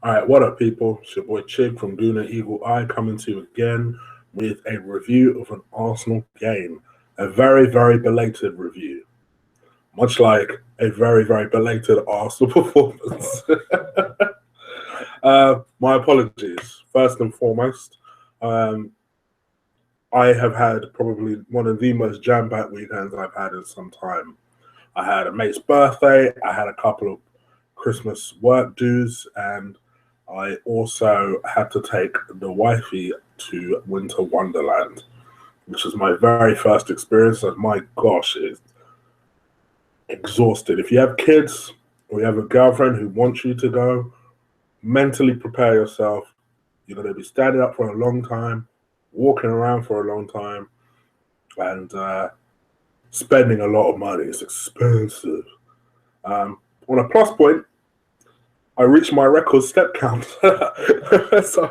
All right, what up, people? It's your boy Chig from Gooner Eagle Eye coming to you again with a review of an Arsenal game. A very, very belated review, much like a very, very belated Arsenal performance. My apologies. First and foremost, um, I have had probably one of the most jam-packed weekends I've had in some time. I had a mate's birthday, I had a couple of Christmas work dues, and I also had to take the wifey to Winter Wonderland, which was my very first experience. And my gosh, it's exhausted. If you have kids or you have a girlfriend who wants you to go, mentally prepare yourself. You're going to be standing up for a long time, walking around for a long time, and spending a lot of money. It's expensive. On a plus point, I reached my record step count, so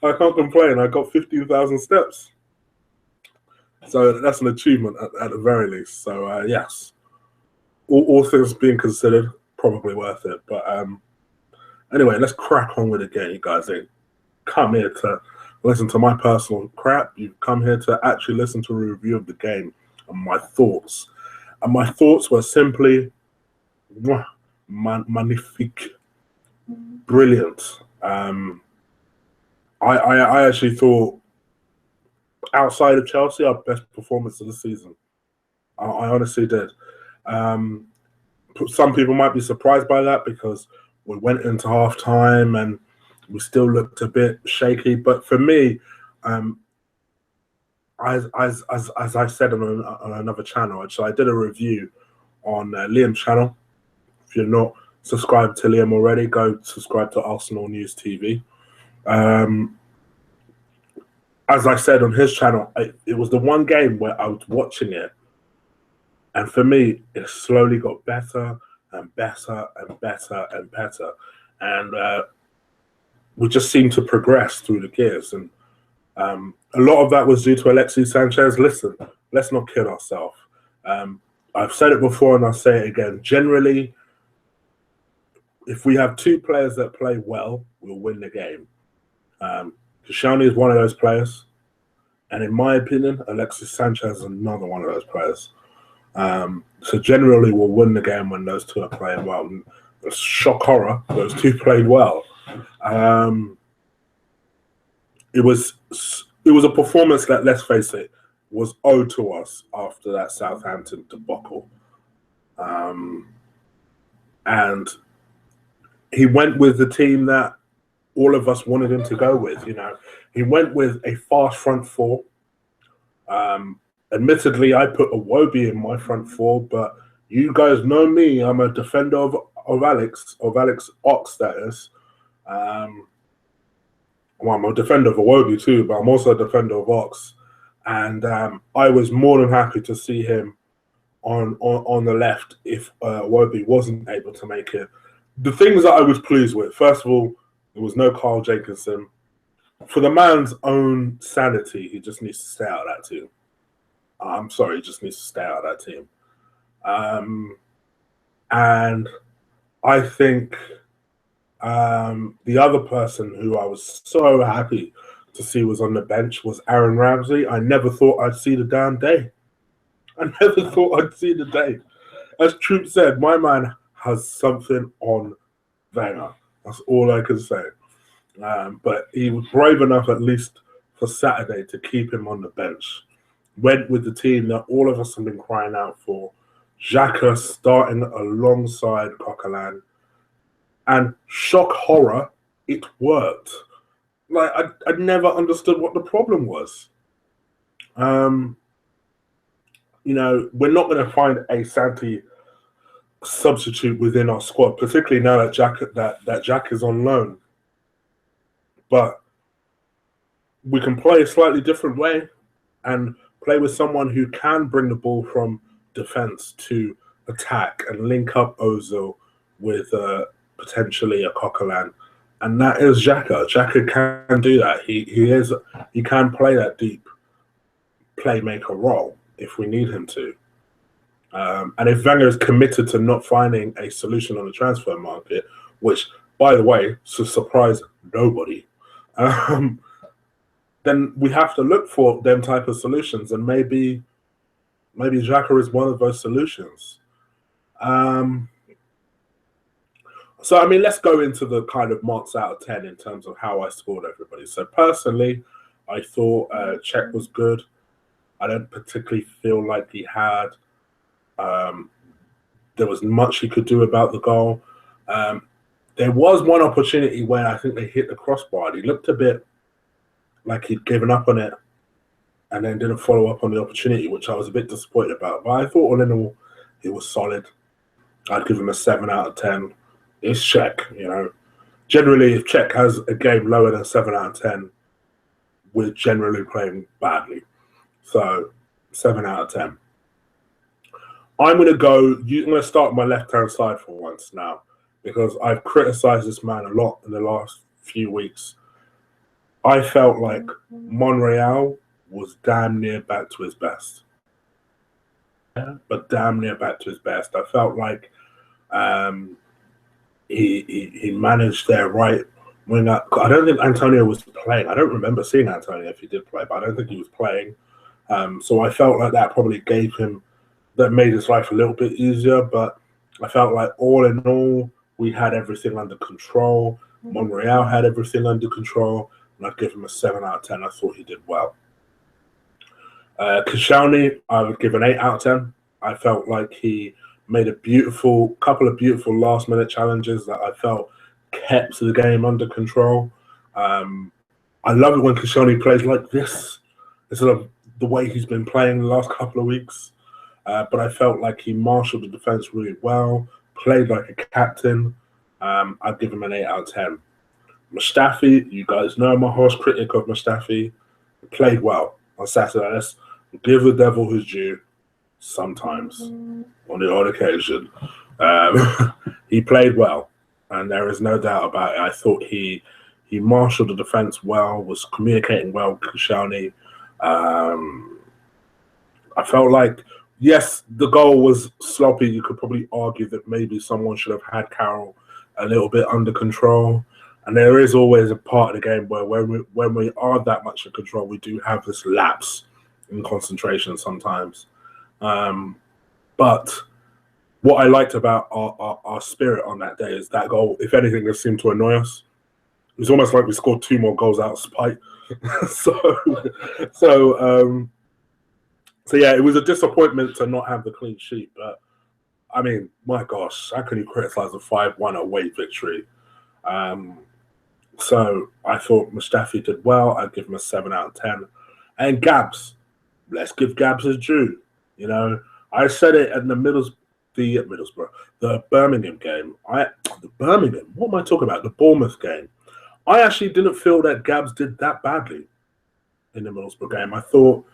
I can't complain. I got 15,000 steps, so that's an achievement at the very least. So yes, all things being considered, probably worth it. But anyway, let's crack on with it again. You guys ain't come here to listen to my personal crap. You've come here to actually listen to a review of the game and my thoughts. And my thoughts were simply magnifique. Brilliant. I actually thought, outside of Chelsea, our best performance of the season. I honestly did. Some people might be surprised by that because we went into half time and we still looked a bit shaky. But for me, as I said on another channel, actually, I did a review on Liam's channel. If you're not subscribed to Liam already, go subscribe to Arsenal News TV. As I said on his channel, it was the one game where I was watching it, and for me, it slowly got better and better and better and better, and we just seemed to progress through the gears. And a lot of that was due to Alexis Sanchez. Listen, let's not kid ourselves. I've said it before and I'll say it again. Generally, if we have two players that play well, we'll win the game. Koscielny is one of those players, and in my opinion, Alexis Sanchez is another one of those players. So generally, we'll win the game when those two are playing well. And shock horror, those two played well. It was a performance that, let's face it, was owed to us after that Southampton debacle, and he went with the team that all of us wanted him to go with. You know, he went with a fast front four. Admittedly, I put Iwobi in my front four, but you guys know me. I'm a defender of Alex Ox, that is. Well, I'm a defender of Iwobi too, but I'm also a defender of Ox. And I was more than happy to see him on the left if Iwobi wasn't able to make it. The things that I was pleased with, first of all, there was no Carl Jenkinson. For the man's own sanity, he just needs to stay out of that team. I'm sorry, he just needs to stay out of that team. And I think the other person who I was so happy to see was on the bench was Aaron Ramsey. I never thought I'd see the damn day. I never thought I'd see the day. As Troop said, my man has something on Wenger. That's all I can say. But he was brave enough, at least for Saturday, to keep him on the bench. Went with the team that all of us have been crying out for. Xhaka starting alongside Coquelin. And shock horror, it worked. Like, I never understood what the problem was. You know, we're not going to find a Santi substitute within our squad, particularly now that Jack is on loan. But we can play a slightly different way and play with someone who can bring the ball from defense to attack and link up Ozil with potentially a Coquelin. And that is Xhaka. Xhaka can do that. He can play that deep playmaker role if we need him to. And if Wenger is committed to not finding a solution on the transfer market, which by the way, to surprise nobody, um, then we have to look for them type of solutions, and maybe Xhaka is one of those solutions. Um, so I mean, let's go into the kind of marks out of 10 in terms of how I scored everybody. So personally, I thought Czech was good. I don't particularly feel like he had. There was much he could do about the goal. There was one opportunity where I think they hit the crossbar. And he looked a bit like he'd given up on it, and then didn't follow up on the opportunity, which I was a bit disappointed about. But I thought all in all, he was solid. I'd give him a 7 out of 10. It's Czech, you know. Generally, if Czech has a game lower than 7 out of 10, we're generally playing badly. So, 7 out of 10. I'm going to start on my left-hand side for once now, because I've criticised this man a lot in the last few weeks. I felt like Monreal was damn near back to his best. But damn near back to his best. I felt like he managed their right winger. I don't think Antonio was playing. I don't remember seeing Antonio if he did play, but I don't think he was playing. So I felt like that probably made his life a little bit easier. But I felt like all in all, we had everything under control. Monreal had everything under control, and I'd give him a 7 out of 10. I thought he did well. Koscielny, I would give an 8 out of 10. I felt like he made a couple of beautiful last-minute challenges that I felt kept the game under control. I love it when Koscielny plays like this, instead of the way he's been playing the last couple of weeks. But I felt like he marshaled the defense really well, played like a captain. I'd give him an 8 out of 10. Mustafi, you guys know I'm a harsh critic of Mustafi. He played well on Saturday. Let's give the devil his due sometimes, on the odd occasion. He played well, and there is no doubt about it. I thought he marshaled the defense well, was communicating well with Koscielny. I felt like, yes, the goal was sloppy. You could probably argue that maybe someone should have had Carroll a little bit under control. And there is always a part of the game where when we are that much in control, we do have this lapse in concentration sometimes. But what I liked about our spirit on that day is that goal, if anything, just seemed to annoy us. It was almost like we scored 2 more goals out of spite. So yeah, it was a disappointment to not have the clean sheet. But I mean, my gosh, how can you criticize a 5-1 away victory? So I thought Mustafi did well. I'd give him a 7 out of 10. And Gabs, let's give Gabs his due. You know, I said it at the Birmingham game. What am I talking about? The Bournemouth game. I actually didn't feel that Gabs did that badly in the Middlesbrough game. I thought,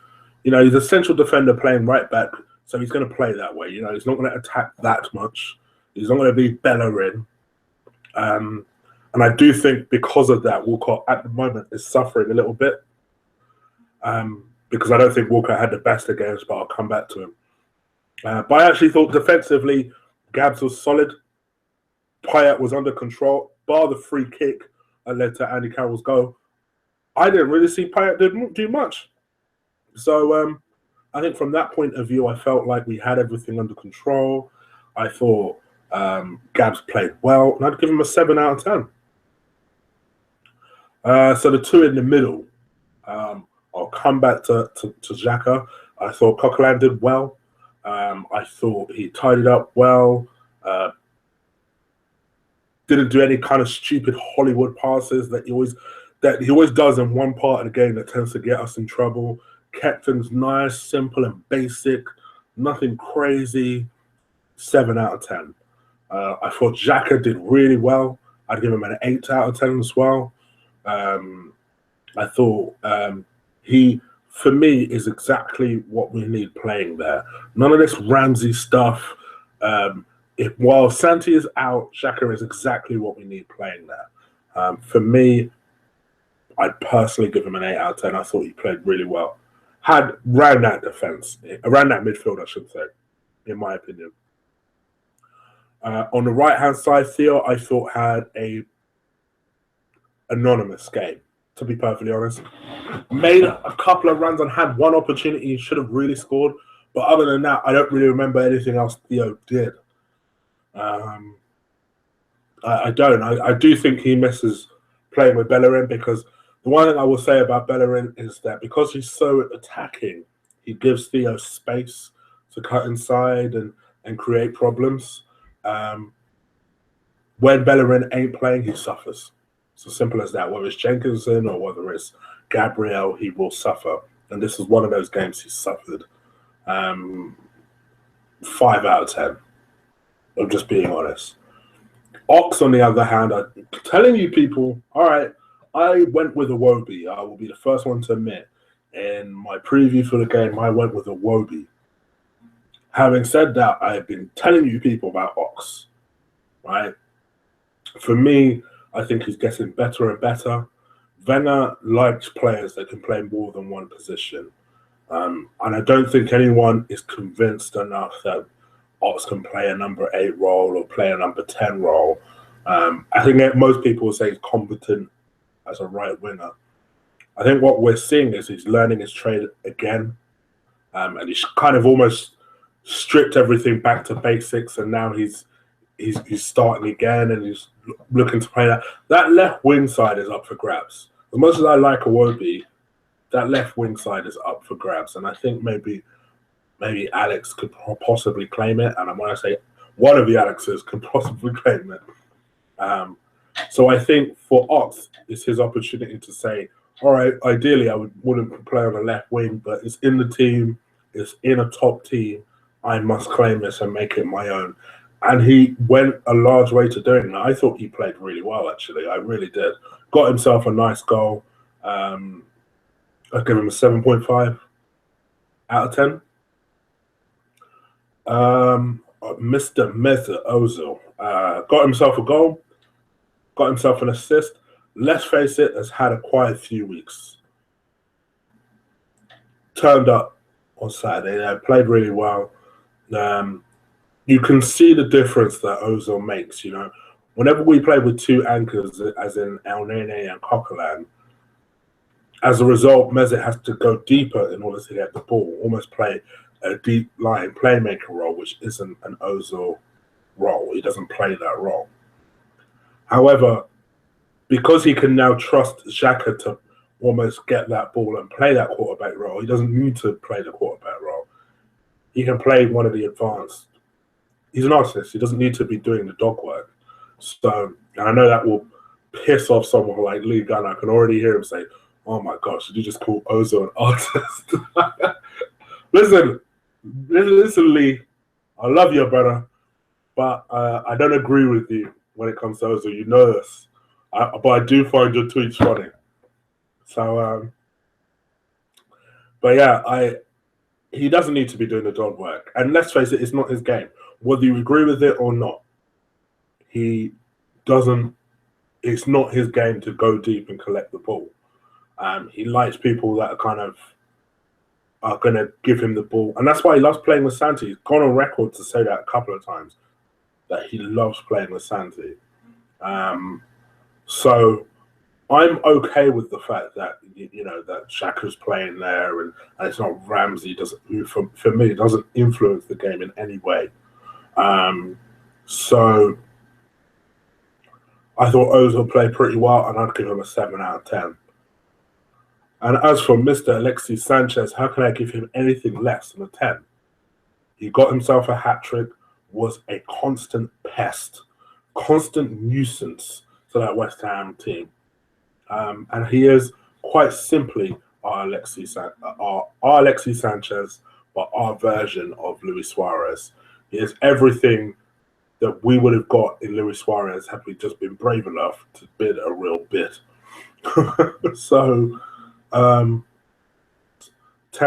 you know, he's a central defender playing right back, so he's going to play that way. You know, he's not going to attack that much. He's not going to be bellowing. And I do think because of that, Walcott at the moment is suffering a little bit. Because I don't think Walker had the best of games, but I'll come back to him. But I actually thought defensively, Gabs was solid. Payet was under control, bar the free kick that led to Andy Carroll's goal. I didn't really see Payet do much. So I think from that point of view, I felt like we had everything under control. I thought Gabs played well, and I'd give him a 7 out of 10. So the two in the middle, I'll come back to Xhaka. I thought Coquelin did well. I thought he tidied up well. Didn't do any kind of stupid Hollywood passes that he always does in one part of the game that tends to get us in trouble. Kept things nice, simple, and basic. Nothing crazy. 7 out of 10. I thought Xhaka did really well. I'd give him an 8 out of 10 as well. I thought he, for me, is exactly what we need playing there. None of this Ramsey stuff. While Santi is out, Xhaka is exactly what we need playing there. For me, I'd personally give him an 8 out of 10. I thought he played really well. Ran that defense, around that midfield, I should say, in my opinion. On the right-hand side, Theo, I thought had a anonymous game, to be perfectly honest. Made a couple of runs and had one opportunity he should have really scored. But other than that, I don't really remember anything else Theo did. I don't. I do think he misses playing with Bellerin, because the one thing I will say about Bellerin is that because he's so attacking, he gives Theo space to cut inside and create problems. When Bellerin ain't playing, he suffers. It's as simple as that. Whether it's Jenkinson or whether it's Gabriel, he will suffer. And this is one of those games he suffered. 5 out of 10. I'm just being honest. Ox, on the other hand, I'm telling you people, all right, I went with Iwobi. I will be the first one to admit. In my preview for the game, I went with Iwobi. Having said that, I have been telling you people about Ox, right? For me, I think he's getting better and better. Wenger likes players that can play more than one position. And I don't think anyone is convinced enough that Ox can play a number 8 role or play a number 10 role. I think that most people will say he's competent as a right winger. I think what we're seeing is he's learning his trade again. And he's kind of almost stripped everything back to basics, and now he's starting again, and he's looking to play that. That left wing side is up for grabs. As much as I like Iwobi, that left wing side is up for grabs, and I think maybe Alex could possibly claim it. And I want to say one of the Alexes could possibly claim it. So I think for Ox, it's his opportunity to say, all right, ideally I wouldn't play on the left wing, but it's in the team, it's in a top team. I must claim this and make it my own. And he went a large way to doing that. I thought he played really well, actually. I really did. Got himself a nice goal. I'd give him a 7.5 out of 10. Mr. Mesut Ozil got himself a goal, got himself an assist. Let's face it, has had a quiet few weeks. Turned up on Saturday. Played really well. You can see the difference that Ozil makes. You know, whenever we play with 2 anchors, as in El Nene and Coquelin, as a result, Mesut has to go deeper in order to get the ball, almost play a deep line playmaker role, which isn't an Ozil role. He doesn't play that role. However, because he can now trust Xhaka to almost get that ball and play that quarterback role, he doesn't need to play the quarterback role. He can play one of the advanced. He's an artist. He doesn't need to be doing the dog work. So, and I know that will piss off someone like Lee Gunner. I can already hear him say, "Oh my gosh, did you just call Ozil an artist?" Listen, Lee, I love you, brother, but I don't agree with you when it comes to Ozil. You know this, but I do find your tweets funny. So, but yeah, he doesn't need to be doing the dog work. And let's face it, it's not his game. Whether you agree with it or not, he doesn't. It's not his game to go deep and collect the ball. He likes people that are going to give him the ball. And that's why he loves playing with Santi. He's gone on record to say that a couple of times, that he loves playing with Santi. So I'm okay with the fact that, you know, that Xhaka's playing there and it's not Ramsey, who for me doesn't influence the game in any way. So I thought Ozil played pretty well, and I'd give him a 7 out of 10. And as for Mr. Alexis Sanchez, how can I give him anything less than a 10? He got himself a hat-trick, was a constant pest, constant nuisance to that West Ham team. And he is quite simply our Alexis Sanchez, but our version of Luis Suarez. He is everything that we would have got in Luis Suarez had we just been brave enough to bid a real bid. So, 10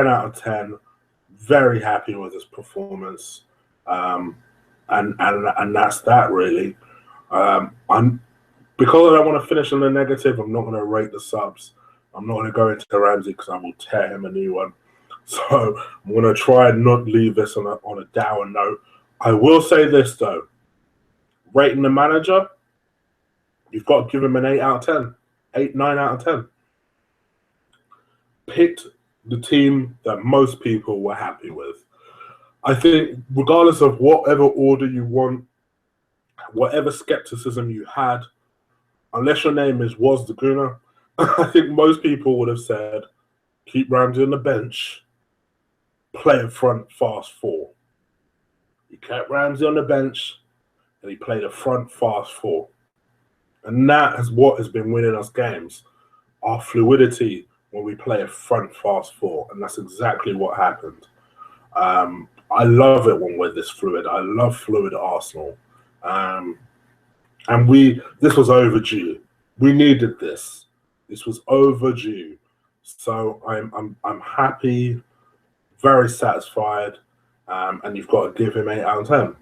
out of 10. Very happy with his performance, and that's that really. Because I don't want to finish on the negative, I'm not going to rate the subs. I'm not going to go into Ramsey because I will tear him a new one. So I'm going to try and not leave this on a dour note. I will say this though: rating the manager, you've got to give him an 8 out of 10. 8, 9 out of 10. Picked the team that most people were happy with. I think regardless of whatever order you want, whatever skepticism you had, unless your name was the Gooner, I think most people would have said, keep Ramsey on the bench, play a front fast four. He kept Ramsey on the bench, and he played a front fast four. And that is what has been winning us games. Our fluidity when we play a front fast four. And that's exactly what happened. I love it when we're this fluid. I love fluid Arsenal. And this was overdue. We needed this. This was overdue. So I'm happy, very satisfied, and you've got to give him 8 out of 10.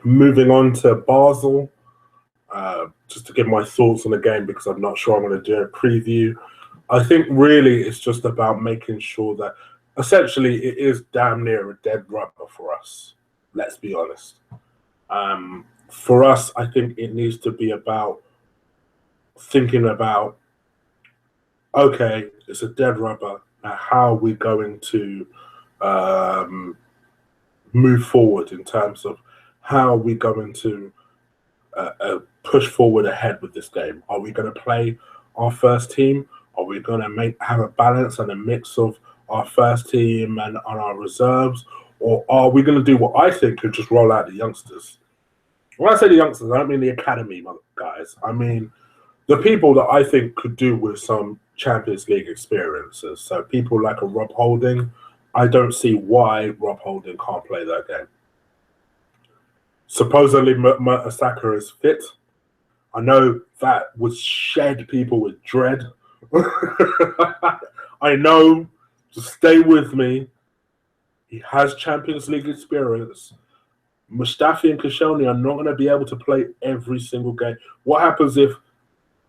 Moving on to Basel, just to give my thoughts on the game because I'm not sure I'm going to do a preview. I think really it's just about making sure that essentially it is damn near a dead rubber for us. Let's be honest. For us, I think it needs to be about thinking about, okay, it's a dead rubber. Now, how are we going to move forward in terms of how are we going to push forward ahead with this game? Are we going to play our first team? Are we going to have a balance and a mix of our first team and on our reserves? Or are we going to do what I think could just roll out the youngsters? When I say the youngsters, I don't mean the academy guys. I mean the people that I think could do with some Champions League experiences. So people like a Rob Holding, I don't see why Rob Holding can't play that game. Supposedly Mertesacker is fit. I know that would shed people with dread. I know, just stay with me. He has Champions League experience. Mustafi and Koscielny are not going to be able to play every single game. What happens if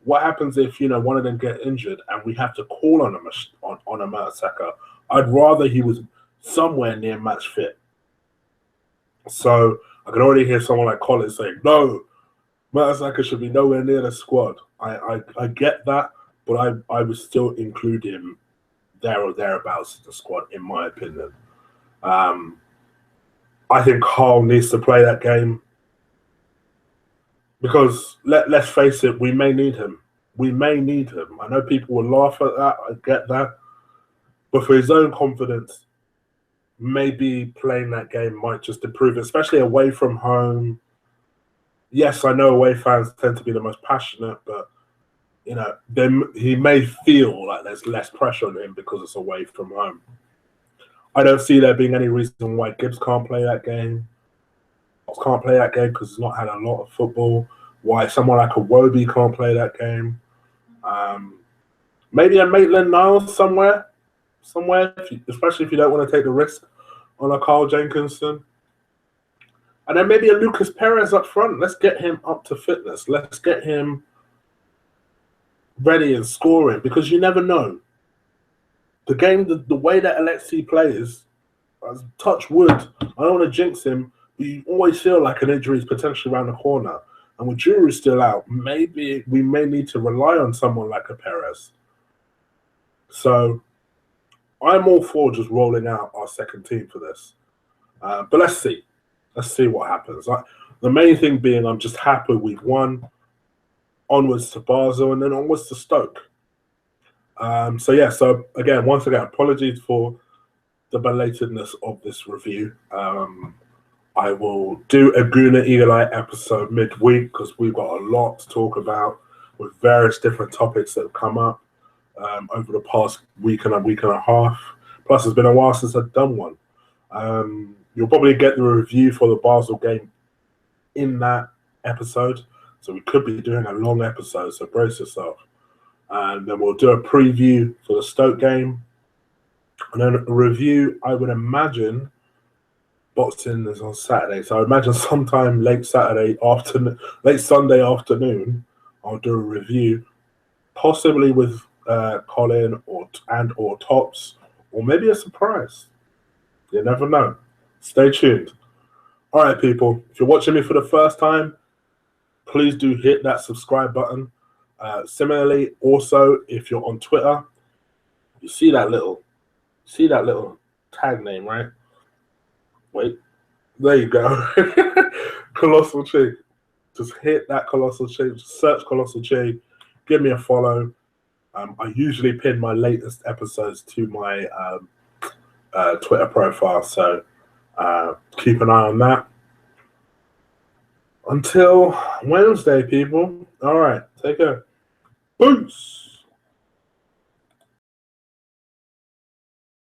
one of them get injured and we have to call on a Mertesacker? I'd rather he was somewhere near match fit. So I can already hear someone like Colin saying, no, Mertesacker should be nowhere near the squad. I get that, but I would still include him there or thereabouts in the squad, in my opinion. I think Carl needs to play that game because let's face it, we may need him. We may need him. I know people will laugh at that. I get that. But for his own confidence, maybe playing that game might just improve, especially away from home. Yes, I know away fans tend to be the most passionate, but he may feel like there's less pressure on him because it's away from home. I don't see there being any reason why Gibbs can't play that game. Can't play that game because he's not had a lot of football. Why someone like a Wobie can't play that game. Maybe a Maitland-Niles somewhere, especially if you don't want to take the risk on a Carl Jenkinson. And then maybe a Lucas Perez up front. Let's get him up to fitness. Let's get him ready and scoring because you never know. The game, the way that Alexi plays, touch wood, I don't want to jinx him, but you always feel like an injury is potentially around the corner. And with Jury still out, maybe we may need to rely on someone like a Perez. So I'm all for just rolling out our second team for this. But let's see. Let's see what happens. The main thing being I'm just happy we've won. Onwards to Basel and then onwards to Stoke. So again, once again, apologies for the belatedness of this review. I will do a Gooner Eagle Eye episode midweek because we've got a lot to talk about with various different topics that have come up over the past week and a half. Plus, it's been a while since I've done one. You'll probably get the review for the Basel game in that episode. So we could be doing a long episode, so brace yourself. And then we'll do a preview for the Stoke game. And then a review, I would imagine, boxing is on Saturday. So I imagine sometime late Sunday afternoon, I'll do a review, possibly with Colin or Tops, or maybe a surprise. You never know. Stay tuned. All right, people. If you're watching me for the first time, please do hit that subscribe button. Similarly, also, if you're on Twitter, you see that little tag name, right? Wait, there you go. Colossal Chi. Just hit that Colossal Chi. Search Colossal Chi. Give me a follow. I usually pin my latest episodes to my Twitter profile, so keep an eye on that. Until Wednesday, people. All right, take care. Peace.